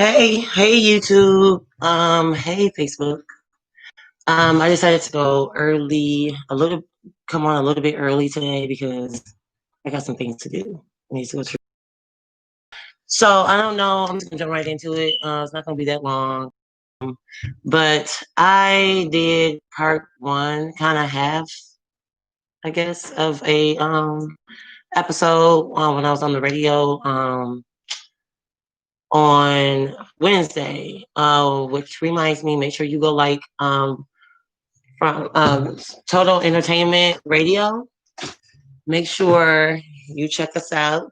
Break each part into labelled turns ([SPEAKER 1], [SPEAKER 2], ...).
[SPEAKER 1] Hey YouTube. Hey Facebook. I decided to go early, come on a little bit early today because I got some things to do. I need to go to. So I don't know. I'm just gonna jump right into it. It's not gonna be that long. But I did part one, kind of half, I guess, of a episode when I was on the radio on Wednesday. Which reminds me, make sure you go like from Total Entertainment Radio. Make sure you check us out,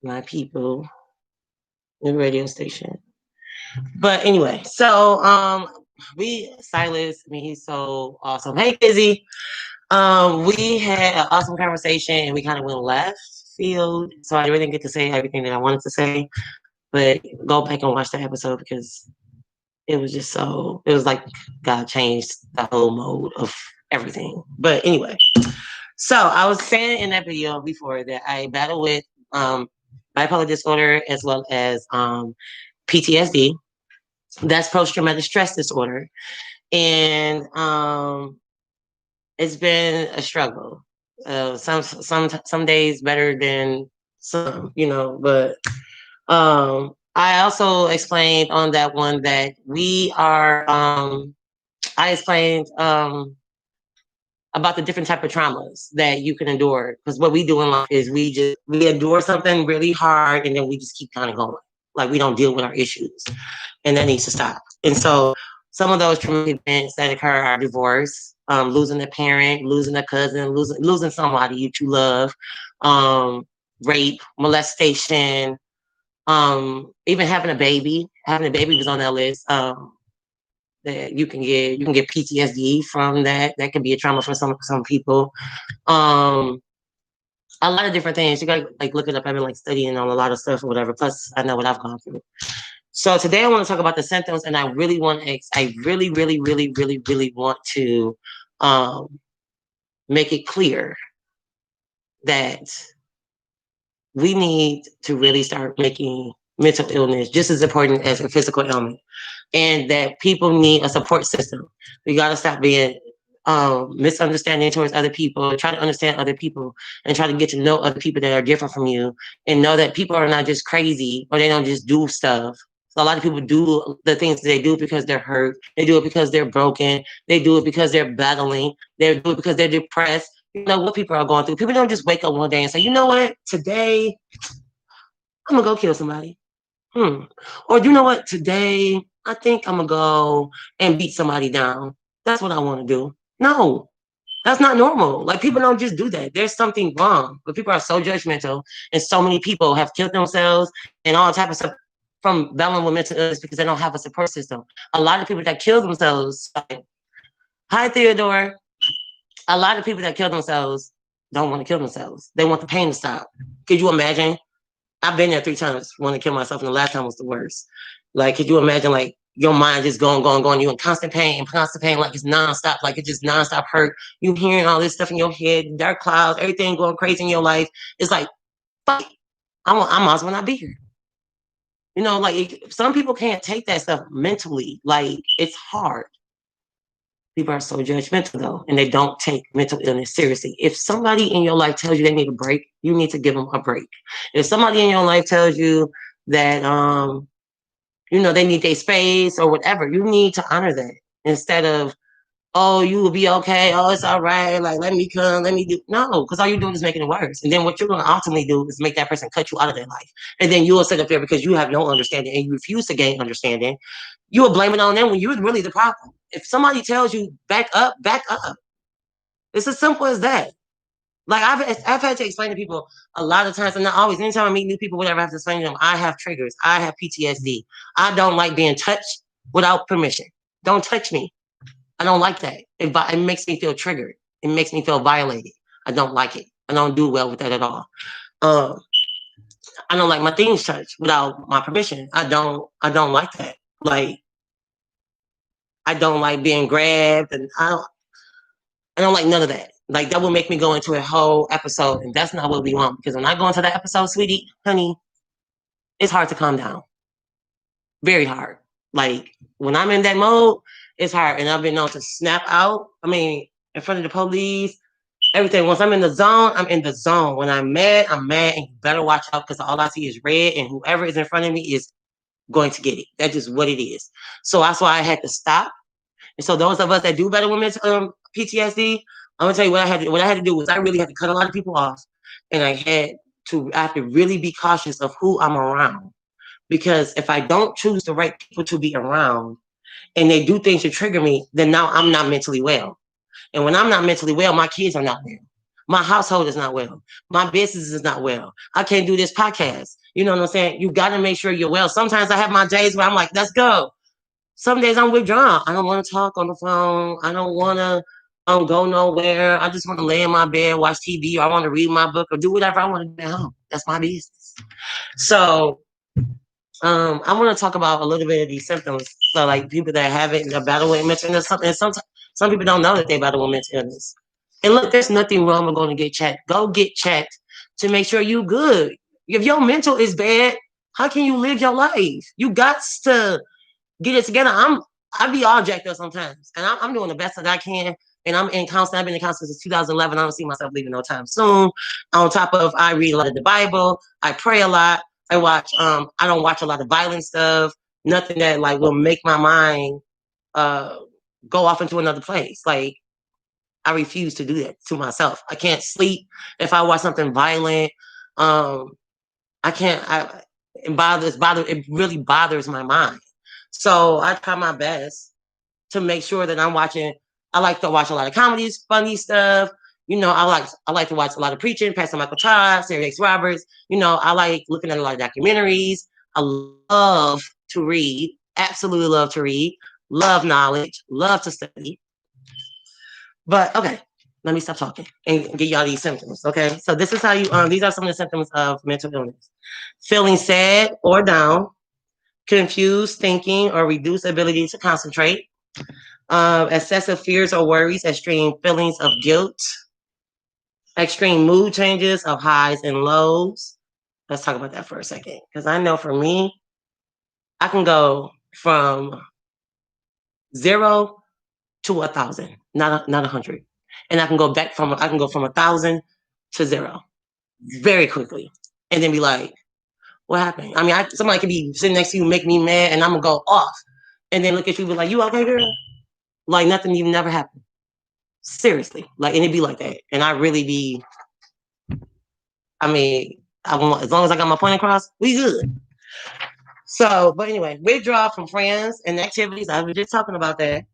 [SPEAKER 1] my people, the radio station. But anyway, so Silas, I mean, he's so awesome. Hey, Kizzy. We had an awesome conversation and we kind of went left field. So I really didn't get to say everything that I wanted to say. But go back and watch the episode because it was just it was like God changed the whole mode of everything. But anyway, so I was saying in that video before that I battle with bipolar disorder as well as PTSD. That's post-traumatic stress disorder. And it's been a struggle. Some days better than some, but I also explained on that one that we are I explained about the different type of traumas that you can endure. Because what we do in life is we endure something really hard and then we just keep kind of going. Like we don't deal with our issues. And that needs to stop. And so some of those traumatic events that occur are divorce, losing a parent, losing a cousin, losing somebody you love, rape, molestation, even having a baby. Having a baby was on that list. That you can get PTSD from that. That can be a trauma for some people. A lot of different things. You gotta like look it up. I've been like studying on a lot of stuff or whatever. Plus, I know what I've gone through. So today I want to talk about the symptoms, and I really want to make it clear that we need to really start making mental illness just as important as a physical ailment, and that people need a support system. We got to stop being misunderstanding towards other people, try to understand other people, and try to get to know other people that are different from you, and know that people are not just crazy or they don't just do stuff. So a lot of people do the things they do because they're hurt. They do it because they're broken. They do it because they're battling. They do it because they're depressed. You know what people are going through. People don't just wake up one day and say, you know what, today I'm gonna go kill somebody. Or you know what, today I think I'm gonna go and beat somebody down. That's what I want to do. No, that's not normal. Like people don't just do that. There's something wrong. But people are so judgmental, and so many people have killed themselves and all type of stuff from battling with mental illness because they don't have a support system. A lot of people that kill themselves. Hi, Theodore. A lot of people that kill themselves don't want to kill themselves. They want the pain to stop. Could you imagine? I've been there 3 times, want to kill myself, and the last time was the worst. Like, could you imagine, like, your mind just going, you in constant pain, like it's nonstop, like it's just nonstop hurt. You hearing all this stuff in your head, dark clouds, everything going crazy in your life. It's like, fuck, I might as well not be here. You know, like some people can't take that stuff mentally. Like it's hard. People are so judgmental though, and they don't take mental illness seriously. If somebody in your life tells you they need a break, you need to give them a break. If somebody in your life tells you that they need their space or whatever, you need to honor that instead of, oh, you will be okay, oh, it's all right, like let me come, let me do. No, because all you're doing is making it worse. And then what you're going to ultimately do is make that person cut you out of their life. And then you will sit up there because you have no understanding and you refuse to gain understanding. You will blame it on them when you're really the problem. If somebody tells you back up, back up. It's as simple as that. Like I've had to explain to people a lot of times, and not always. Anytime I meet new people, whatever, I have to explain to them. I have triggers. I have PTSD. I don't like being touched without permission. Don't touch me. I don't like that. It makes me feel triggered. It makes me feel violated. I don't like it. I don't do well with that at all. I don't like my things touched without my permission. I don't like that. Like I don't like being grabbed, and I don't like none of that. Like that will make me go into a whole episode, and that's not what we want. Because when I go into that episode, sweetie, honey, it's hard to calm down. Very hard. Like when I'm in that mode, it's hard. And I've been known to snap out. I mean, in front of the police, everything. Once I'm in the zone, I'm in the zone. When I'm mad, and you better watch out because all I see is red, and whoever is in front of me is going to get it. That's just what it is. So that's why I had to stop. And so those of us that do better with PTSD, I'm gonna tell you what I had to. What I had to do was I really had to cut a lot of people off, and I have to really be cautious of who I'm around, because if I don't choose the right people to be around, and they do things to trigger me, then now I'm not mentally well. And when I'm not mentally well, my kids are not well. My household is not well. My business is not well. I can't do this podcast. You know what I'm saying? You got to make sure you're well. Sometimes I have my days where I'm like, let's go. Some days I'm withdrawn. I don't want to talk on the phone. I don't want to go nowhere. I just want to lay in my bed, watch TV, or I want to read my book or do whatever I want to do at home. That's my business. So I want to talk about a little bit of these symptoms. So like people that have it, that battle with mental illness, and some people don't know that they battle with mental illness. And look, there's nothing wrong with going to get checked. Go get checked to make sure you're good. If your mental is bad, how can you live your life? You got to get it together. I be all jacked up sometimes, and I'm doing the best that I can. And I'm in counseling. I've been in counseling since 2011. I don't see myself leaving no time soon. On top of, I read a lot of the Bible. I pray a lot. I watch. I don't watch a lot of violent stuff. Nothing that like will make my mind go off into another place. Like I refuse to do that to myself. I can't sleep if I watch something violent. I can't. It really bothers my mind. So I try my best to make sure that I'm watching. I like to watch a lot of comedies, funny stuff. You know, I like to watch a lot of preaching, Pastor Michael Todd, Sarah Jakes Roberts. You know, I like looking at a lot of documentaries. I love to read, absolutely love to read, love knowledge, love to study. But okay, let me stop talking and get y'all these symptoms. Okay, so this is how you these are some of the symptoms of mental illness: feeling sad or down, confused thinking or reduced ability to concentrate, excessive fears or worries, extreme feelings of guilt, extreme mood changes of highs and lows. Let's talk about that for a second, because I know for me, I can go from 0 to 1,000, not 100, and I can go from 1,000 to 0 very quickly, and then be like, "What happened?" I mean, somebody could be sitting next to you, make me mad, and I'm gonna go off, and then look at you, be like, "You okay, girl?" Like nothing even never happened. Seriously, like, and it'd be like that, and I really be. I mean, I want, as long as I got my point across, we good. So, but anyway, withdraw from friends and activities. I was just talking about that.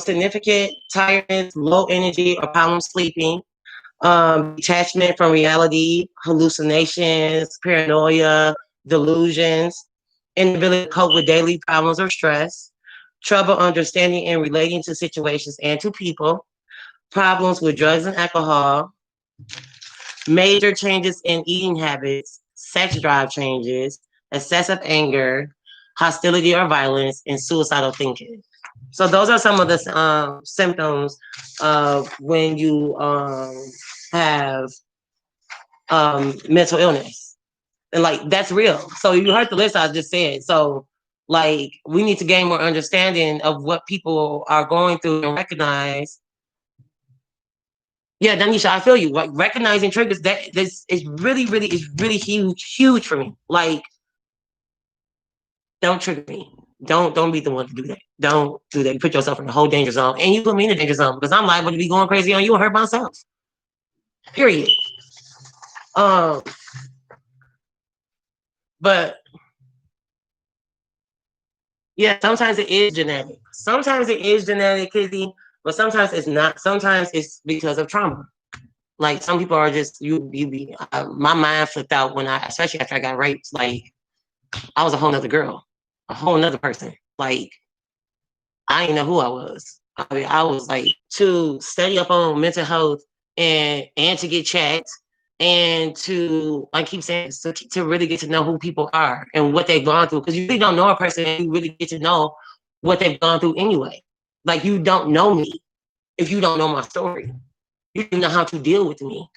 [SPEAKER 1] Significant tiredness, low energy, or problem sleeping. Detachment from reality, hallucinations, paranoia, delusions, inability to cope with daily problems or stress, trouble understanding and relating to situations and to people, problems with drugs and alcohol, major changes in eating habits, sex drive changes, excessive anger, hostility or violence, and suicidal thinking. So those are some of the symptoms of when you have mental illness. And like, that's real. So you heard the list I just said. So like, we need to gain more understanding of what people are going through and recognize. Yeah, Danisha, I feel you. Like recognizing triggers, this is really huge for me. Like, don't trigger me. Don't be the one to do that. Don't do that. You put yourself in a whole danger zone, and you put me in a danger zone because I'm liable to be going crazy on you and hurt myself. Period. But yeah, sometimes it is genetic. Sometimes it is genetic, Kizzy, but sometimes it's not. Sometimes it's because of trauma. Like some people are just my mind flipped out when especially after I got raped. Like I was a whole nother girl, a whole nother person. Like I didn't know who I was. I mean, I was like to study up on mental health and to get checked and to, I keep saying, to really get to know who people are and what they've gone through. Because you really don't know a person and you really get to know what they've gone through anyway. Like you don't know me if you don't know my story. You don't know how to deal with me.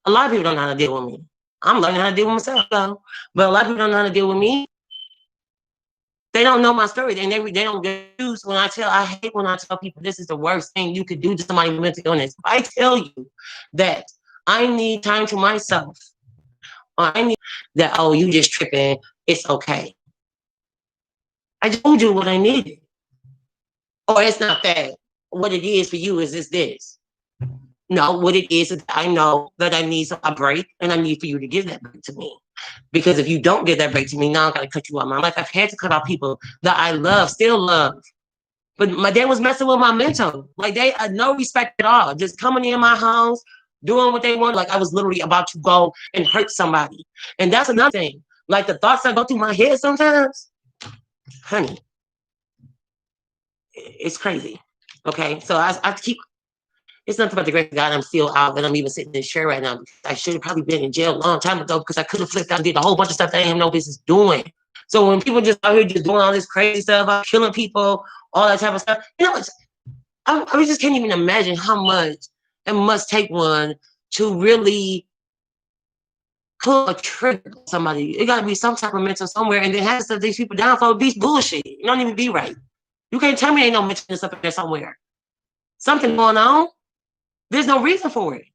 [SPEAKER 1] A lot of people don't know how to deal with me. I'm learning how to deal with myself. So, but a lot of people don't know how to deal with me. They don't know my story. They don't get used when I hate when I tell people this is the worst thing you could do to somebody with mental illness. If I tell you that I need time to myself, or I need that, oh, you just tripping, it's okay. I told you what I needed. Or it's not that. What it is for you is this. No, what it is I know that I need a break and I need for you to give that break to me. Because if you don't give that break to me, now I gotta cut you out of my life. I've had to cut out people that I love, still love. But my dad was messing with my mental. Like they had no respect at all. Just coming in my house, doing what they want. Like I was literally about to go and hurt somebody. And that's another thing. Like the thoughts that go through my head sometimes, honey, it's crazy. Okay. So I keep it's nothing but the grace of God I'm still out and I'm even sitting in this chair right now. I should have probably been in jail a long time ago because I could have flipped out and did a whole bunch of stuff that I didn't have no business doing. So when people just out here just doing all this crazy stuff, killing people, all that type of stuff, you know, I just can't even imagine how much it must take one to really pull a trigger on somebody. It got to be some type of mental somewhere, and then has to these people down for these bullshit. It don't even be right. You can't tell me ain't no mental stuff in there somewhere. Something going on. There's no reason for it.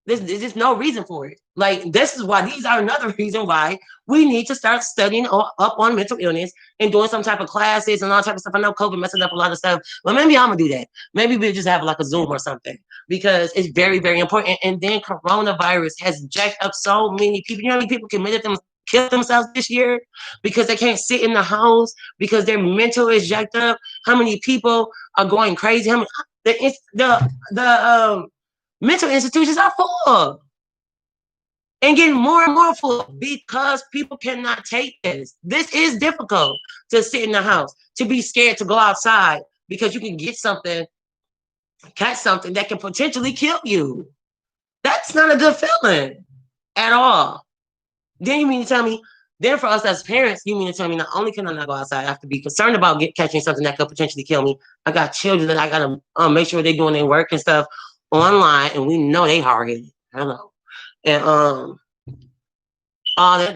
[SPEAKER 1] There's just no reason for it. Like this is why these are another reason why we need to start studying up on mental illness and doing some type of classes and all type of stuff. I know COVID messing up a lot of stuff, but maybe I'm gonna do that. Maybe we'll just have like a Zoom or something because it's very, very important. And then coronavirus has jacked up so many people. You know how many people killed themselves this year because they can't sit in the house because their mental is jacked up. How many people are going crazy? How many the mental institutions are full and getting more and more full because people cannot take this. This is difficult to sit in the house, to be scared to go outside because you can get something, catch something that can potentially kill you. That's not a good feeling at all. Then you mean to tell me, then for us as parents, you mean to tell me not only can I not go outside, I have to be concerned about catching something that could potentially kill me. I got children that I gotta make sure they're doing their work and stuff online, and we know they hard headed. I know, and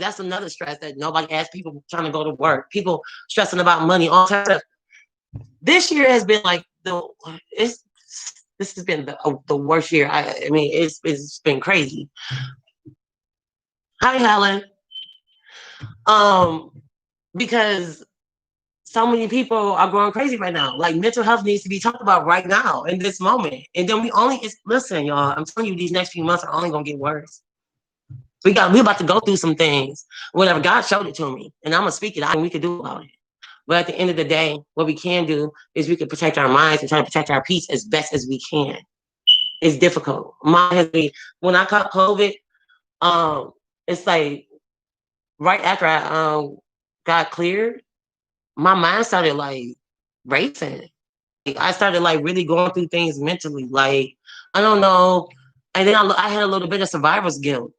[SPEAKER 1] that's another stress that nobody asks people trying to go to work. People stressing about money, all types of. This year has been like this has been the worst year. I mean, it's been crazy. Hi, Helen. Um, because so many people are going crazy right now. Like mental health needs to be talked about right now in this moment. And then listen, y'all. I'm telling you, these next few months are only gonna get worse. We about to go through some things. Whatever God showed it to me, and I'm gonna speak it out, and we can do about it. But at the end of the day, what we can do is we can protect our minds and try to protect our peace as best as we can. It's difficult. Mine has been when I caught COVID. It's like right after I got cleared, my mind started like racing. Like, I started like really going through things mentally. Like I don't know, and then I had a little bit of survivor's guilt.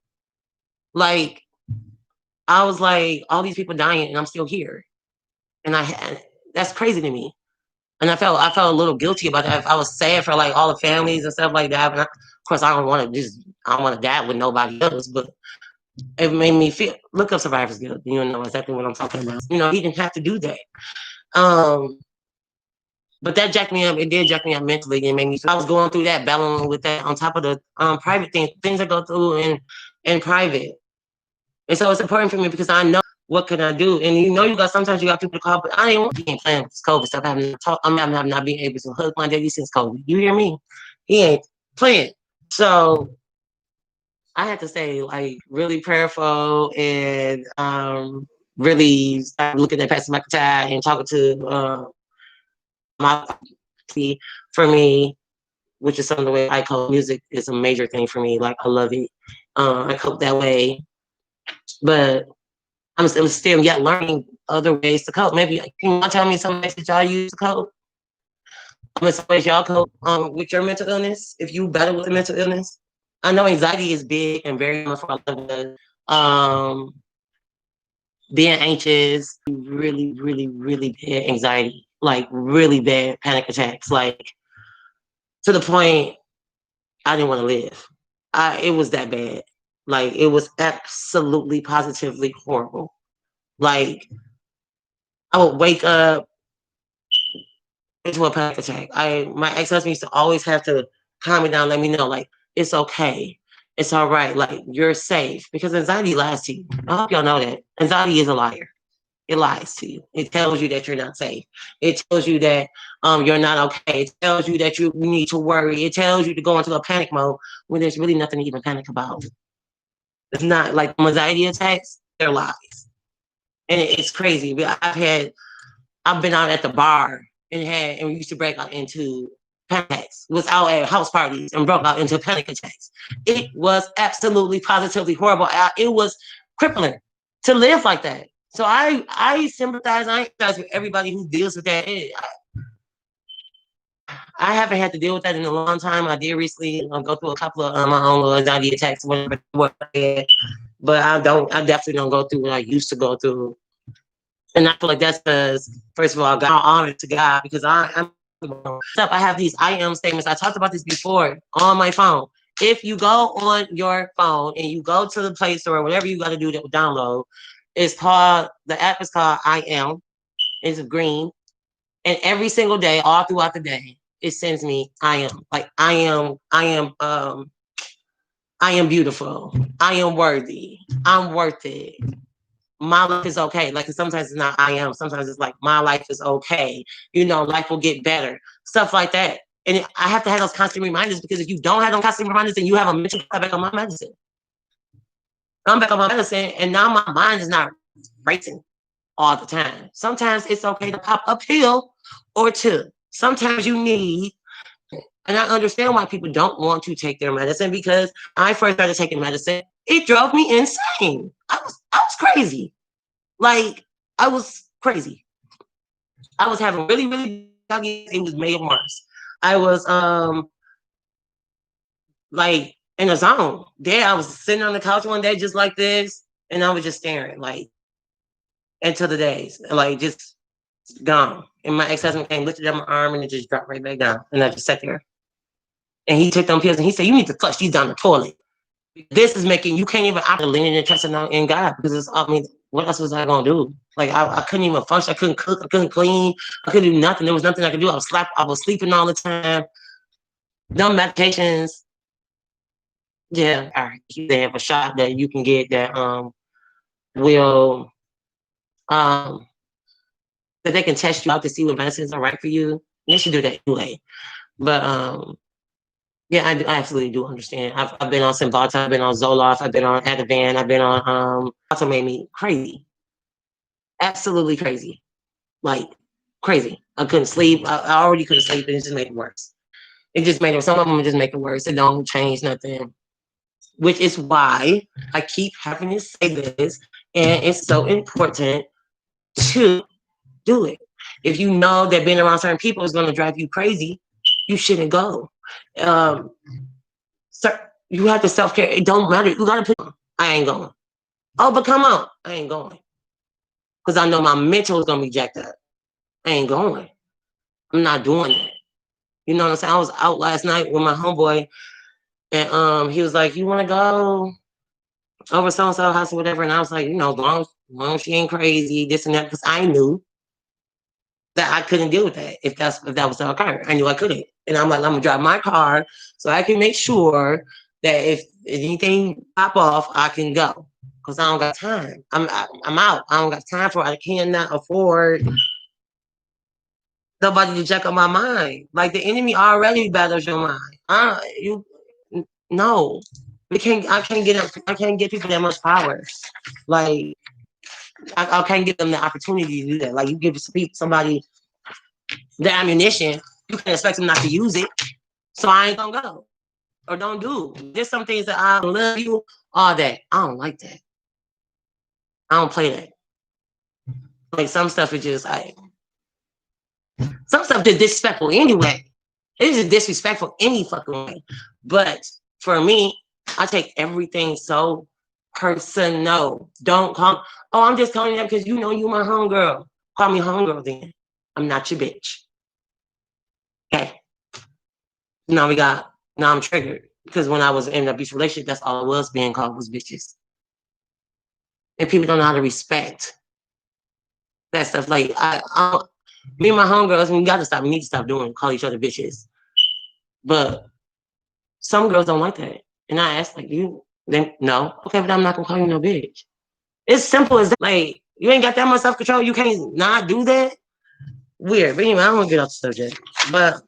[SPEAKER 1] Like I was like, all these people dying, and I'm still here, and that's crazy to me. And I felt a little guilty about that. I was sad for like all the families and stuff like that. But of course, I don't want to die with nobody else. But it made me feel. Look up survivor's guilt. You know exactly what I'm talking about. You know, he didn't have to do that. But that jacked me up. It did jack me up mentally and made me. I was going through that, battling with that on top of the private things I go through in private. And so it's important for me because I know what can I do. And you got sometimes you got people to call, but I ain't want to be playing with this COVID stuff. I'm not being able to hug my daddy since COVID. You hear me? He ain't playing. So I had to stay like really prayerful and really start looking at Pastor McIntyre and talking to my for me, which is some of the way I cope. Music is a major thing for me. Like I love it. I cope that way, but I'm still yet learning other ways to cope. Maybe can you tell me some ways that y'all use to cope? Some ways y'all cope with your mental illness if you battle with a mental illness. I know anxiety is big and very much for a lot of us. Being anxious, really, really, really bad anxiety, like really bad panic attacks, like to the point I didn't want to live. It was that bad. Like it was absolutely positively horrible. Like I would wake up into a panic attack. My ex-husband used to always have to calm me down, let me know like it's okay. It's all right. Like you're safe because anxiety lies to you. I hope y'all know that. Anxiety is a liar. It lies to you. It tells you that you're not safe. It tells you that you're not okay. It tells you that you need to worry. It tells you to go into a panic mode when there's really nothing to even panic about. It's not like anxiety attacks, they're lies. And it's crazy. I've been out at the bar and we used to break out into panic attacks. Was out at house parties and broke out into panic attacks. It was absolutely positively horrible. It was crippling to live like that. So I sympathize. I empathize with everybody who deals with that. I haven't had to deal with that in a long time. I did recently go through a couple of my own little anxiety attacks, whatever. But I don't. I definitely don't go through what I used to go through. And I feel like that's because, first of all, God honored to God because I'm. I have these I am statements. I talked about this before on my phone. If you go on your phone and you go to the Play Store, whatever you got to do to download, the app is called I am. It's green. And every single day, all throughout the day, it sends me I am. Like I am beautiful. I am worthy. I'm worth it. My life is okay. Like sometimes it's not I am. Sometimes it's like my life is okay. Life will get better. Stuff like that. And I have to have those constant reminders because if you don't have those constant reminders, then you have a mental back on my medicine. I'm back on my medicine, and now my mind is not racing all the time. Sometimes it's okay to pop a pill or two. Sometimes you need, and I understand why people don't want to take their medicine because I first started taking medicine, it drove me insane. I was crazy. Like I was crazy. I was having really, really it was made worse. I was like in a zone. There I was sitting on the couch one day just like this, and I was just staring like into the days, like just gone. And my ex-husband came, lifted up my arm, and it just dropped right back down. And I just sat there. And he took them pills and he said, "You need to flush these down the toilet. This is making you can't even operate leaning and trusting in God because what else was I gonna do? Like I couldn't even function. I couldn't cook. I couldn't clean. I couldn't do nothing. There was nothing I could do. I was sleeping all the time. Dumb medications. Yeah, all right. They have a shot that you can get that will that they can test you out to see what medicines are right for you. They should do that anyway. But yeah, I absolutely do understand. I've been on Cymbalta, I've been on Zoloft, I've been on Ativan, I've been on also made me crazy. Absolutely crazy. Like crazy. I couldn't sleep. I already couldn't sleep and it just made it worse. It just made it some of them just make it worse. It don't change nothing. Which is why I keep having to say this. And it's so important to do it. If you know that being around certain people is going to drive you crazy, you shouldn't go. So you have to self-care. It don't matter. You gotta put I ain't going. Oh, but come on. I ain't going. Because I know my mental is gonna be jacked up. I ain't going. I'm not doing that. You know what I'm saying? I was out last night with my homeboy and he was like, "You wanna go over so and so house or whatever?" And I was like, as long as she ain't crazy, this and that, because I knew that I couldn't deal with that if that was to occur. I knew I couldn't. And I'm like, I'm gonna drive my car so I can make sure that if anything pop off, I can go. Because I don't got time. I'm out. I don't got time for it. I cannot afford nobody to check on my mind. Like the enemy already batters your mind. No. I can't get people that much power. Like I can't give them the opportunity to do that. Like you give somebody the ammunition, you can expect them not to use it. So I ain't gonna go or don't do. There's some things that I love you, all that. I don't like that. I don't play that. Like some stuff is just like some stuff is disrespectful anyway. It is disrespectful any fucking way. But for me, I take everything so personal. Don't call. Oh, I'm just calling you that because you my homegirl. Call me homegirl then. I'm not your bitch. Okay. Now I'm triggered. Because when I was in an abusive relationship, that's all it was being called was bitches. And people don't know how to respect that stuff. Like me and my homegirls, we got to stop. We need to stop doing call each other bitches. But some girls don't like that. And I asked, like, you then no, okay, but I'm not gonna call you no bitch. It's simple as that. Like, you ain't got that much self control. You can't not do that. Weird. But anyway, I don't want to get off the subject. But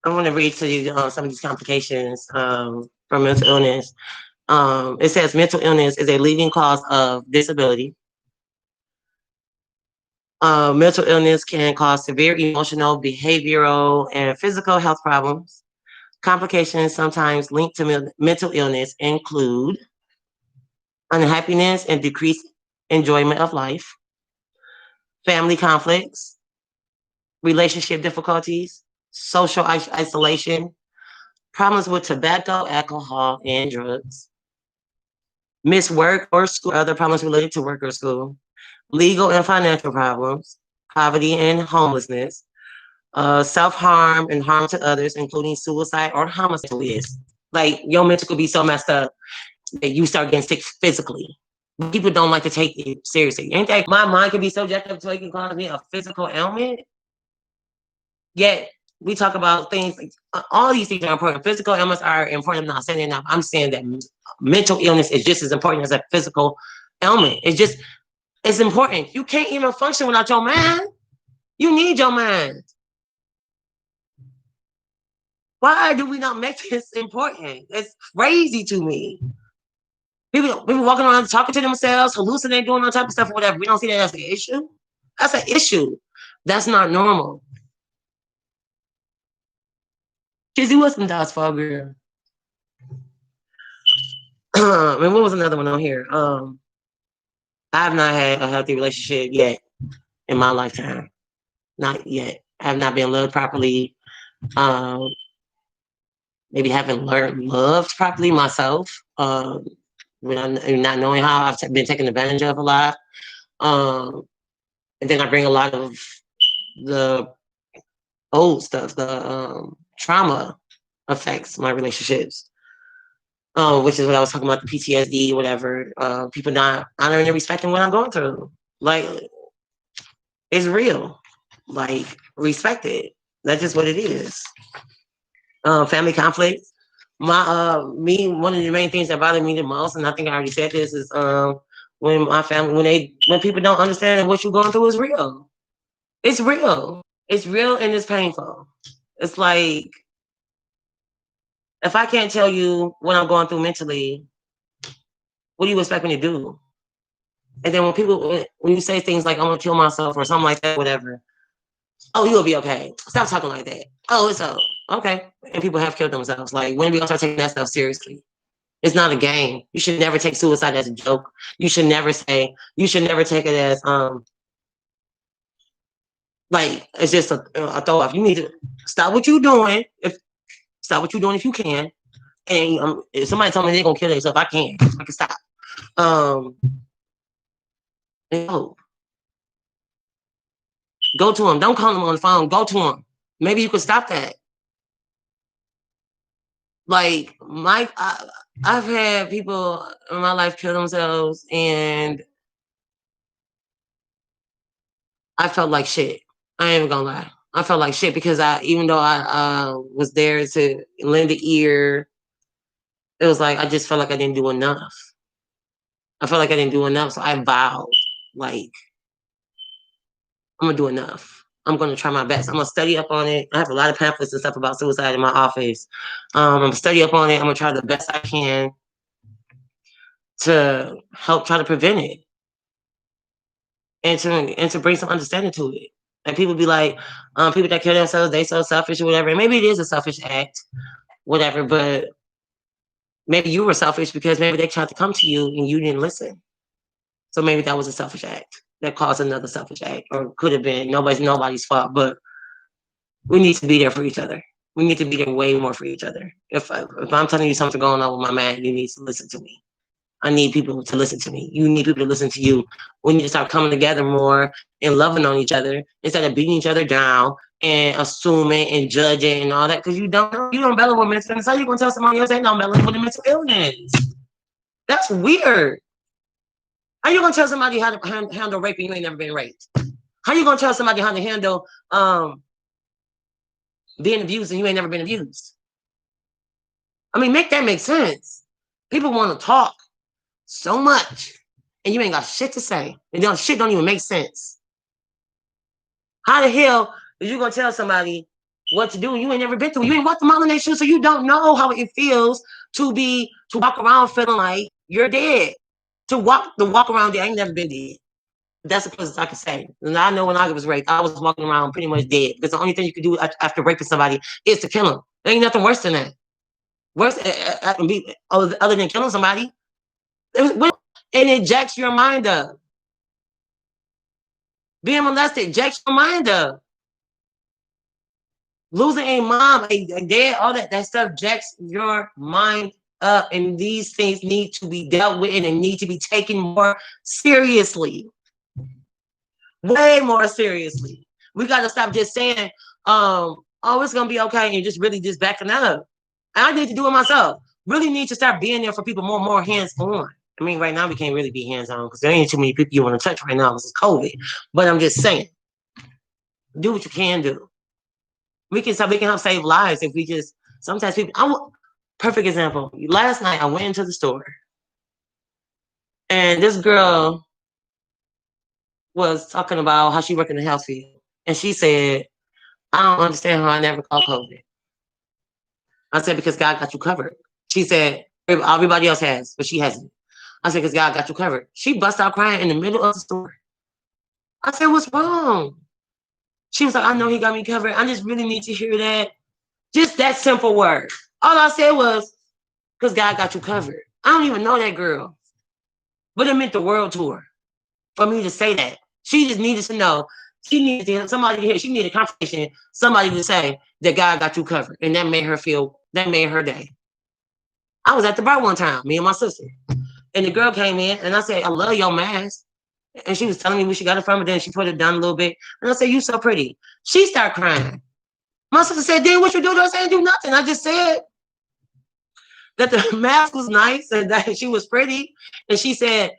[SPEAKER 1] I want to read to you some of these complications from mental illness. It says mental illness is a leading cause of disability. Mental illness can cause severe emotional, behavioral, and physical health problems. Complications sometimes linked to mental illness include unhappiness and decreased enjoyment of life, family conflicts, relationship difficulties, social isolation, problems with tobacco, alcohol, and drugs, missed work or school, other problems related to work or school, legal and financial problems, poverty and homelessness, self-harm and harm to others, including suicide or homicide. Like your mental could be so messed up that you start getting sick physically. People don't like to take it seriously. Ain't that my mind can be so jacked up to it can cause me a physical ailment? Yet we talk about things like all these things are important. Physical ailments are important. I'm not saying enough. I'm saying that mental illness is just as important as a physical ailment. It's important. You can't even function without your mind. You need your mind. Why do we not make this important? It's crazy to me. People walking around talking to themselves, hallucinating, doing all type of stuff, or whatever. We don't see that as an issue. That's an issue. That's not normal. Kizzy, what's some dots for girl? I mean, what was another one on here? I have not had a healthy relationship yet in my lifetime. Not yet. I have not been loved properly. Maybe haven't learned loved properly myself. Not knowing how I've been taken advantage of a lot. And then I bring a lot of the old stuff, the trauma affects my relationships. Which is what I was talking about, the PTSD, whatever. People not honoring and respecting what I'm going through. Like, it's real. Like, respect it. That's just what it is. Family conflict. One of the main things that bother me the most, and I think I already said this, is when my family, when people don't understand that what you're going through is real. It's real. It's real and it's painful. It's like, if I can't tell you what I'm going through mentally, what do you expect me to do? And then when you say things like, I'm gonna kill myself or something like that, whatever, oh, you'll be okay. Stop talking like that. Oh, it's okay. And people have killed themselves. Like, when we gonna start taking that stuff seriously? It's not a game. You should never take suicide as a joke. You should never take it as like it's just a throw off. You need to stop what you're doing. Stop what you're doing if you can. And if somebody tell me they're gonna kill themselves, I can stop. And go to them. Don't call them on the phone. Go to them. Maybe you could stop that. Like I've had people in my life kill themselves, and I felt like shit. I ain't even gonna lie. I felt like shit because even though I was there to lend an ear, it was like I just felt like I didn't do enough. I felt like I didn't do enough, so I vowed, like, I'm gonna do enough. I'm gonna try my best. I'm gonna study up on it. I have a lot of pamphlets and stuff about suicide in my office. I'm gonna study up on it. I'm gonna try the best I can to help try to prevent it and to bring some understanding to it. And people be like, people that kill themselves, they so selfish or whatever. And maybe it is a selfish act, whatever, but maybe you were selfish because maybe they tried to come to you and you didn't listen. So maybe that was a selfish act that caused another selfish act, or could have been nobody's fault. But we need to be there for each other. We need to be there way more for each other. If I'm telling you something going on with my man, you need to listen to me. I need people to listen to me. You need people to listen to you. We need to start coming together more and loving on each other instead of beating each other down and assuming and judging and all that because you don't know. You don't battle with mental illness. How you gonna tell somebody else they don't battle with a mental illness? That's weird. How you gonna tell somebody how to handle rape and you ain't never been raped? How you gonna tell somebody how to handle being abused and you ain't never been abused? I mean, make that make sense. People want to talk so much, and you ain't got shit to say, and shit don't even make sense. How the hell are you gonna tell somebody what to do and you ain't never been through? You ain't walked a mile in their shoes, so you don't know how it feels to walk around feeling like you're dead. To walk around there, I ain't never been dead. That's the closest I can say. And I know when I was raped, I was walking around pretty much dead because the only thing you can do after raping somebody is to kill them. There ain't nothing worse than that. Worse, other than killing somebody, and it jacks your mind up. Being molested jacks your mind up. Losing a mom, a dad, all that stuff jacks your mind up. And these things need to be dealt with and need to be taken more seriously. Way more seriously. We got to stop just saying, oh, it's going to be okay, and just really just backing up. And I need to do it myself. Really need to start being there for people more hands-on. I mean, right now we can't really be hands-on because there ain't too many people you want to touch right now. This is COVID. But I'm just saying, do what you can do. We can help save lives if we just, sometimes people, perfect example. Last night I went into the store and this girl was talking about how she worked in the health field. And she said, I don't understand how I never caught COVID. I said, because God got you covered. She said, everybody else has, but she hasn't. I said, because God got you covered. She bust out crying in the middle of the store. I said, what's wrong? She was like, I know he got me covered. I just really need to hear that. Just that simple word. All I said was, because God got you covered. I don't even know that girl. But it meant the world to her for me to say that. She just needed to know. She needed somebody to hear. She needed confirmation. Somebody to say that God got you covered. And that made her day. I was at the bar one time, me and my sister. And the girl came in and I said, I love your mask. And she was telling me where she got it from. And then she put it down a little bit. And I said, you so pretty. She started crying. My sister said, then what you do? I said, do nothing. I just said that the mask was nice and that she was pretty. And she said,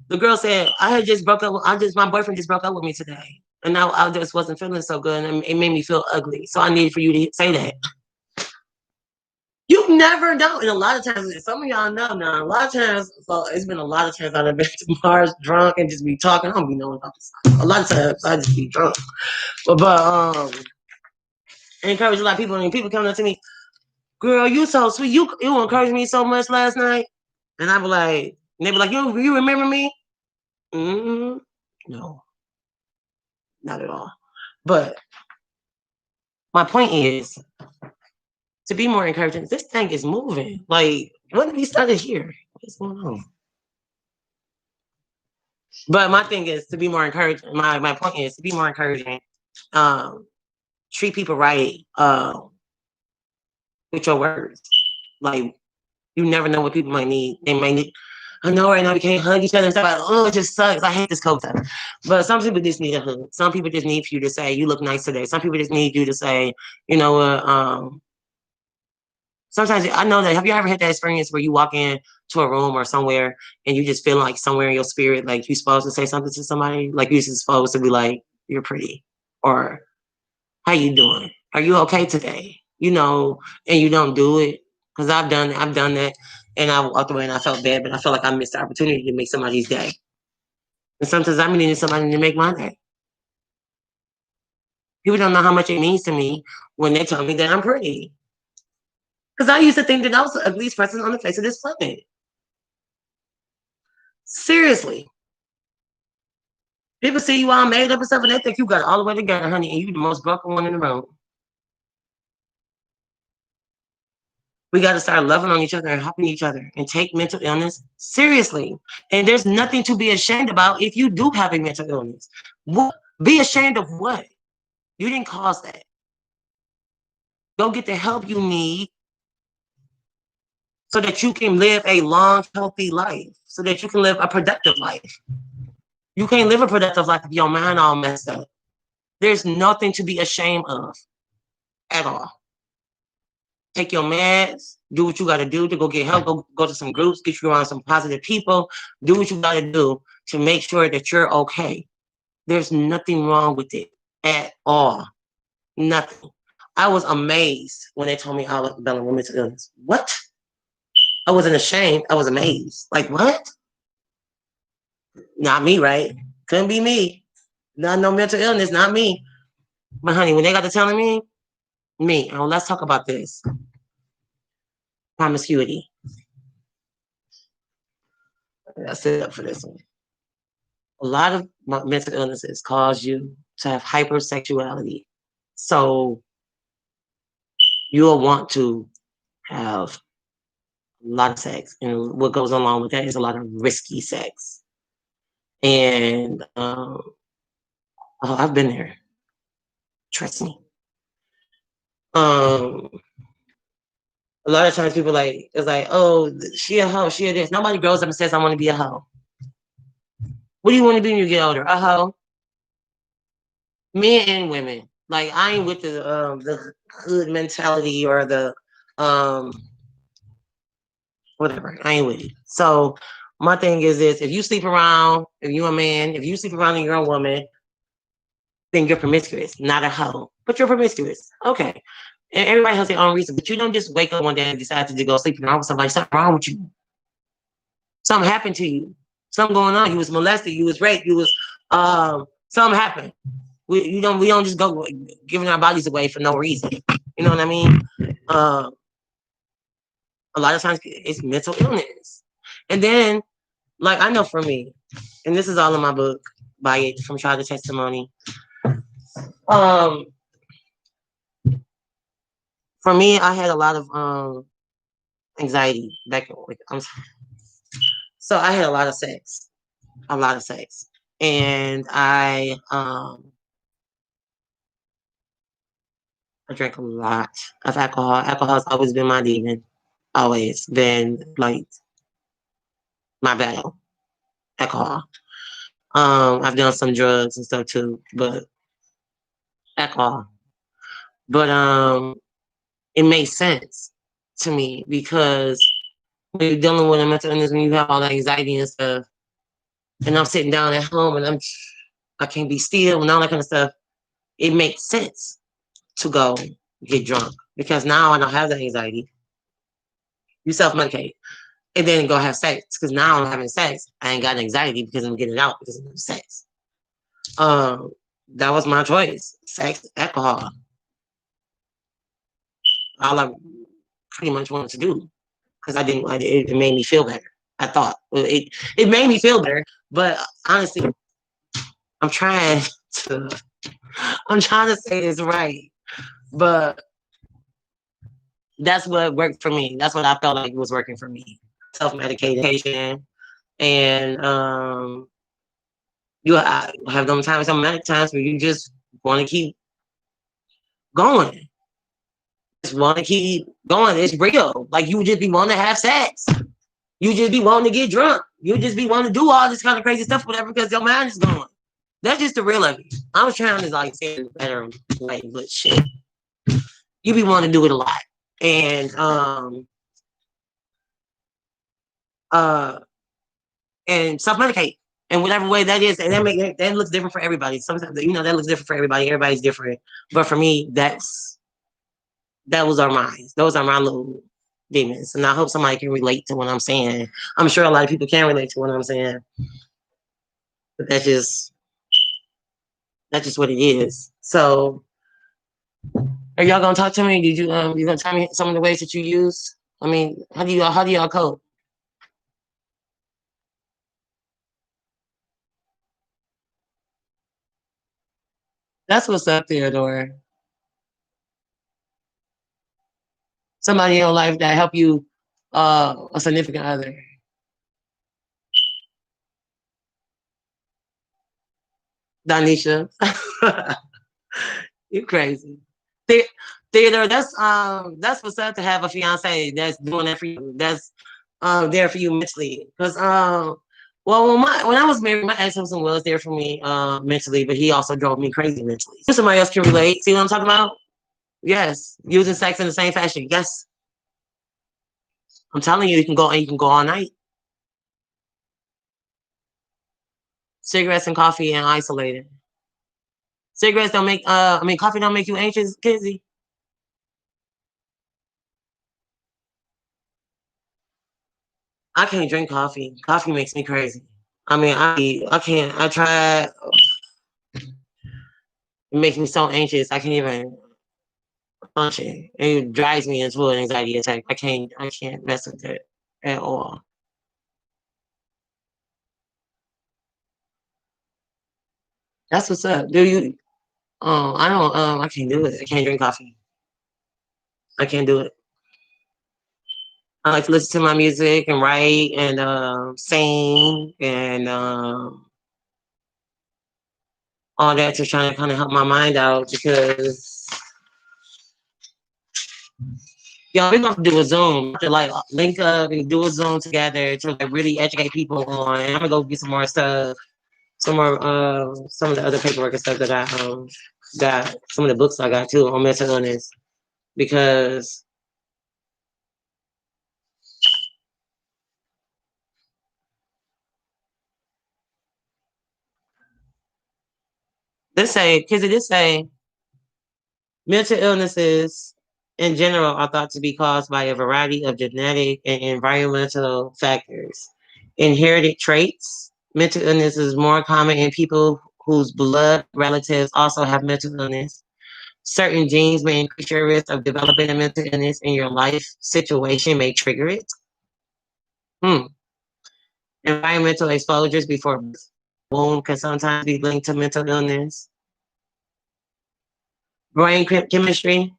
[SPEAKER 1] the girl said, my boyfriend just broke up with me today. And now I just wasn't feeling so good. And it made me feel ugly. So I needed for you to say that. You never know. And a lot of times, some of y'all know now, a lot of times, so it's been a lot of times I've been to bars drunk and just be talking. I don't be knowing about this. A lot of times I just be drunk. But I encourage a lot of people, and people coming up to me, girl, you so sweet. You encouraged me so much last night. And I be like, and they be like, you remember me? Mm-hmm. No, not at all. But my point is to be more encouraging. This thing is moving. Like, when did we started here? What's going on? But my thing is to be more encouraging. My point is to be more encouraging. Treat people right with your words. Like, you never know what people might need. They might need. I know right now we can't hug each other and stuff like, oh, it just sucks. I hate this COVID. But some people just need a hug. Some people just need for you to say, you look nice today. Some people just need you to say, you know what, sometimes I know that. Have you ever had that experience where you walk in to a room or somewhere and you just feel like somewhere in your spirit, like you're supposed to say something to somebody, like you're supposed to be like, you're pretty, or how you doing? Are you okay today? You know, and you don't do it. Because I've done that. And I walked away and I felt bad, but I felt like I missed the opportunity to make somebody's day. And sometimes I'm needing somebody to make my day. People don't know how much it means to me when they tell me that I'm pretty. Because I used to think that I was the ugliest person on the face of this planet. Seriously. People see you all made up and stuff and they think you got it all the way together, honey, and you the most broken one in the room. We got to start loving on each other and helping each other and take mental illness seriously. And there's nothing to be ashamed about if you do have a mental illness. Be ashamed of what? You didn't cause that. Go get the help you need so that you can live a long, healthy life, so that you can live a productive life. You can't live a productive life if your mind all messed up. There's nothing to be ashamed of at all. Take your meds, do what you got to do to go get help, go to some groups, get you around some positive people, do what you got to do to make sure that you're okay. There's nothing wrong with it at all. Nothing. I was amazed when they told me I was dealing with mental illness. What? I wasn't ashamed. I was amazed. Like, what? Not me, right? Couldn't be me. Not no mental illness, not me. But honey, when they got to telling me, oh, let's talk about this. Promiscuity. I set up for this one. A lot of mental illnesses cause you to have hypersexuality. So you'll want to have a lot of sex. And what goes along with that is a lot of risky sex. And I've been there. Trust me. A lot of times people like, it's like, oh, she a hoe, she a this. Nobody grows up and says, I want to be a hoe. What do you want to be when you get older? A hoe. Men and women. Like, I ain't with the hood mentality or the whatever. I ain't with it. So my thing is this: if you sleep around, if you're a man, if you sleep around and you're a woman, then you're promiscuous, not a hoe. But you're promiscuous. Okay. And everybody has their own reason, but you don't just wake up one day and decide to go sleep around with somebody. Something wrong with you. Something happened to you. Something going on. You was molested. You was raped. You was something happened. We don't just go giving our bodies away for no reason. You know what I mean? A lot of times it's mental illness. And then, like, I know for me, and this is all in my book, Buy It, From Trial to Testimony. For me, I had a lot of anxiety back in, so I had a lot of sex. And I drank a lot of alcohol. Alcohol's always been my demon. Always been like my battle. Alcohol. I've done some drugs and stuff too, but alcohol. But it makes sense to me because when you're dealing with a mental illness, when you have all that anxiety and stuff, and I'm sitting down at home and I can't be still and all that kind of stuff, it makes sense to go get drunk because now I don't have that anxiety. You self-medicate and then go have sex because now I'm having sex. I ain't got anxiety because I'm getting it out because I'm having sex. That was my choice: sex, alcohol. All I pretty much wanted to do because I didn't like it. It made me feel better. I thought it made me feel better, but honestly, I'm trying to say this right, but that's what worked for me. That's what I felt like was working for me. Self-medication, and you have them times, some manic times where you just want to keep going. Just want to keep going. It's real. Like you just be wanting to have sex. You just be wanting to get drunk. You just be wanting to do all this kind of crazy stuff, whatever, because your mind is going. That's just the real of it. I was trying to like say it better way, but shit. You be wanting to do it a lot. And self-medicate in whatever way that is, and that looks different for everybody. Sometimes that looks different for everybody. Everybody's different, but for me, that was our minds. Those are my little demons, and I hope somebody can relate to what I'm saying. I'm sure a lot of people can relate to what I'm saying, but that's just what it is. So, are y'all gonna talk to me? Did you you gonna tell me some of the ways that you use? I mean, how do y'all cope? That's what's up, Theodore. Somebody in your life that help you, a significant other. Donisha, you crazy. Theodore, that's what's up to have a fiance that's doing that for you. That's there for you mentally. Because Well, when I was married, my ex husband was there for me mentally, but he also drove me crazy mentally. Somebody else can relate. See what I'm talking about? Yes, using sex in the same fashion. Yes, I'm telling you, you can go all night. Cigarettes and coffee and isolated. Cigarettes don't make. I mean, coffee don't make you anxious, Kizzy. I can't drink coffee. Coffee makes me crazy. I mean, I can't. I tried. It makes me so anxious. I can't even function. It drives me into an anxiety attack. I can't mess with it at all. That's what's up. Do you? I don't. I can't do it. I can't drink coffee. I can't do it. I like to listen to my music and write and sing and all that to try to kind of help my mind out because yo, we're gonna do a Zoom to like link up and do a Zoom together to like really educate people on. And I'm gonna go get some more stuff, some of the other paperwork and stuff that I got, some of the books I got too on mental illness because this say kids this say mental illnesses in general are thought to be caused by a variety of genetic and environmental factors. Inherited traits. Mental illness is more common in people whose blood relatives also have mental illness. Certain genes may increase your risk of developing a mental illness, and your life situation may trigger it. Hmm. Environmental exposures before wound can sometimes be linked to mental illness. Brain chemistry.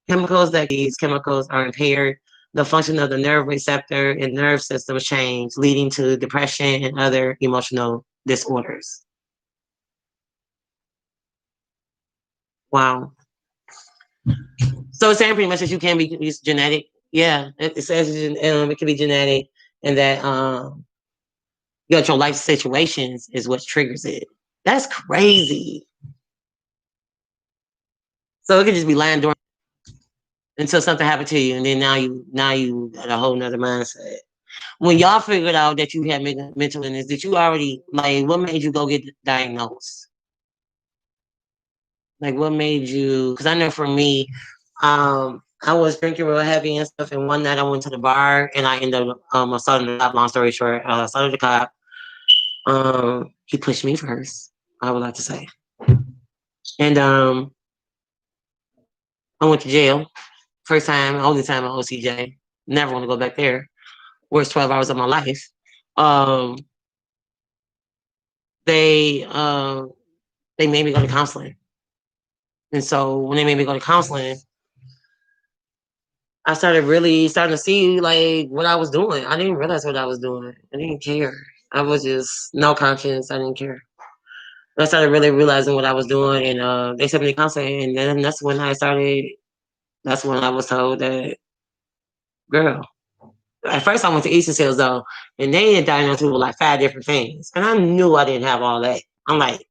[SPEAKER 1] Chemicals that these chemicals are impaired, the function of the nerve receptor and nerve systems change, leading to depression and other emotional disorders. Wow. So it's saying pretty much that you can be it's genetic. Yeah, it says it can be genetic, and that your life situations is what triggers it. That's crazy. So it could just be lying dormant until something happened to you, and then now you got a whole nother mindset. When y'all figured out that you had mental illness, did you already like what made you go get diagnosed? Like what made you? Because I know for me, I was drinking real heavy and stuff, and one night I went to the bar and I ended up assaulting the cop. Long story short, assaulted the cop. He pushed me first. I would like to say, and I went to jail. First time, only time at OCJ. Never want to go back there. Worst 12 hours of my life. Um, they they made me go to counseling. And so when they made me go to counseling, I started really starting to see like what I was doing. I didn't realize what I was doing. I didn't care. I was just no conscience. I didn't care. I started really realizing what I was doing, and they sent me to counseling, and then that's when I started. That's when I was told that, girl. At first, I went to Easton Hills though, and they had diagnosed me with like 5 different things, and I knew I didn't have all that. I'm like,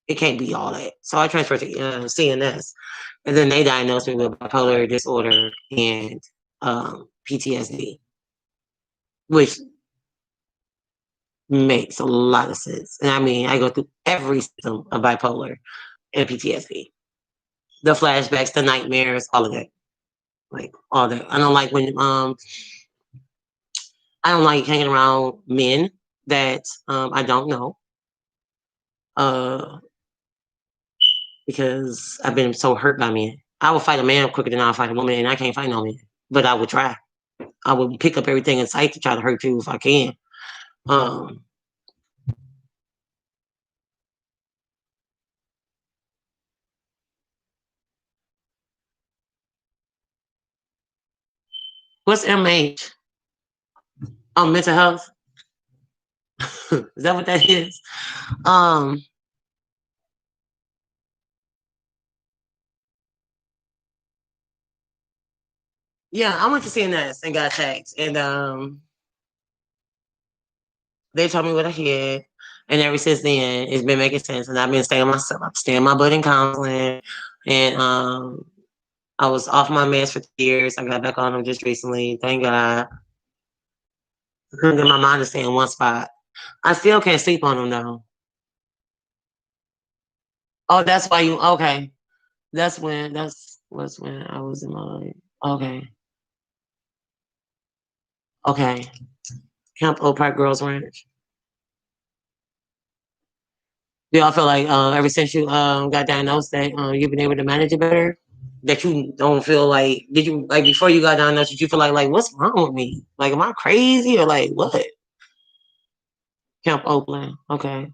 [SPEAKER 1] it can't be all that. So I transferred to CNS, and then they diagnosed me with bipolar disorder and PTSD, which makes a lot of sense. And I mean, I go through every symptom of bipolar and PTSD, the flashbacks, the nightmares, all of that, like all that. I don't like hanging around men that I don't know. Uh, because I've been so hurt by men. I will fight a man quicker than I'll fight a woman, and I can't fight no man. But I would try. I would pick up everything in sight to try to hurt you if I can. Um, what's MH? Oh, mental health. Is that what that is? Um, yeah, I went to CNS and got attacked, and They told me what I had. And ever since then, it's been making sense. And I've been staying myself. I'm staying my butt in counseling. And I was off my meds for 2 years. I got back on them just recently. Thank God. I couldn't get my mind to stay in one spot. I still can't sleep on them though. Oh, that's why you okay. That's was when I was in my okay. Okay. Camp Oak Park Girls Ranch. Do y'all feel like ever since you got diagnosed that you've been able to manage it better? That you don't feel like did you like before you got diagnosed, did you feel like what's wrong with me? Like am I crazy or like what? Camp Oakland. Okay.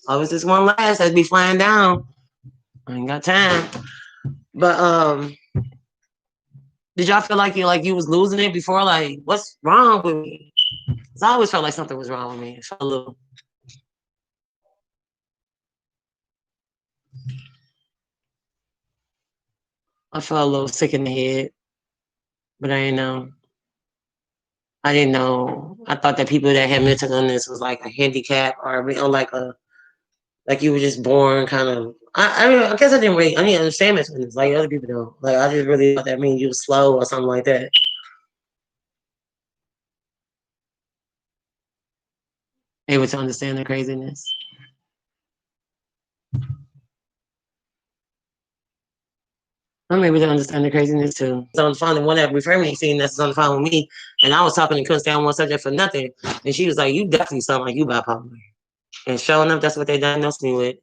[SPEAKER 1] I was just one last that'd be flying down. I ain't got time. But did y'all feel like you was losing it before? Like, what's wrong with me? 'Cause I always felt like something was wrong with me. I felt a little sick in the head, but I didn't know. I didn't know. I thought that people that had mental illness was like a handicap or like like you were just born kind of. I guess I didn't understand mental illness like other people do. Like I just really thought that means you were slow or something like that. Able to understand the craziness. I'm able to understand the craziness too. So on the phone, the one that referred me to seen that's on the phone with me, and I was talking and couldn't stay on one subject for nothing. And she was like, "You definitely sound like you bipolar." And sure enough, that's what they diagnosed me with.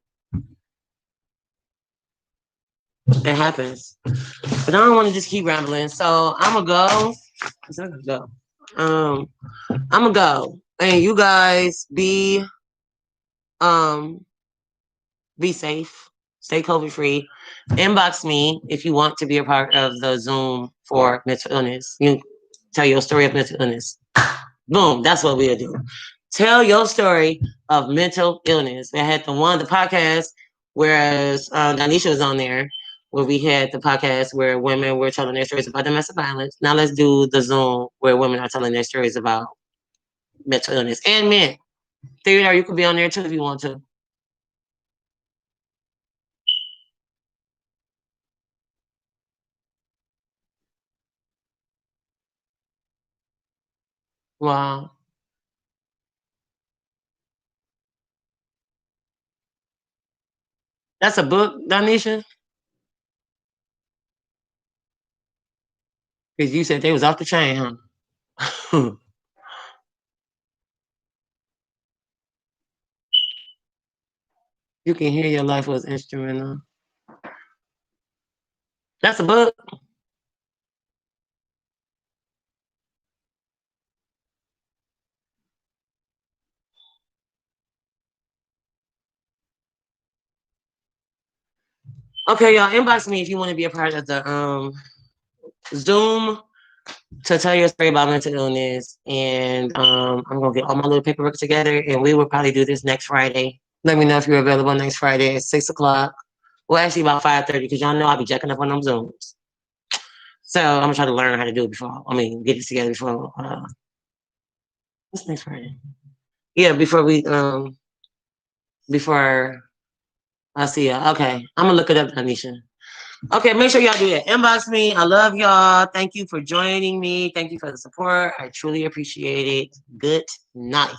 [SPEAKER 1] It happens. But I don't want to just keep rambling. So I'm gonna go. I'm gonna go. Um, I'm gonna go. And you guys um be safe. Stay COVID free. Inbox me if you want to be a part of the Zoom for mental illness. You tell your story of mental illness. Boom, that's what we'll do. Tell your story of mental illness. I had the podcast, whereas Danisha was on there, where we had the podcast where women were telling their stories about domestic violence. Now let's do the Zoom where women are telling their stories about mental illness and men. Theodore, you could be on there too if you want to. Wow. That's a book, Danisha? Because you said they was off the chain, huh? You can hear your life was instrumental. That's a book. Okay, y'all inbox me if you want to be a part of the Zoom to tell your story about mental illness. And I'm gonna get all my little paperwork together and we will probably do this next Friday. Let me know if you're available next Friday at 6 o'clock. Well, actually about 5:30, because y'all know I'll be checking up on them Zooms. So I'm gonna try to learn how to do it get it together before what's next Friday? Yeah, before I see ya. Okay. I'm gonna look it up, Anisha. Okay, make sure y'all do that. Inbox me. I love y'all. Thank you for joining me. Thank you for the support. I truly appreciate it. Good night.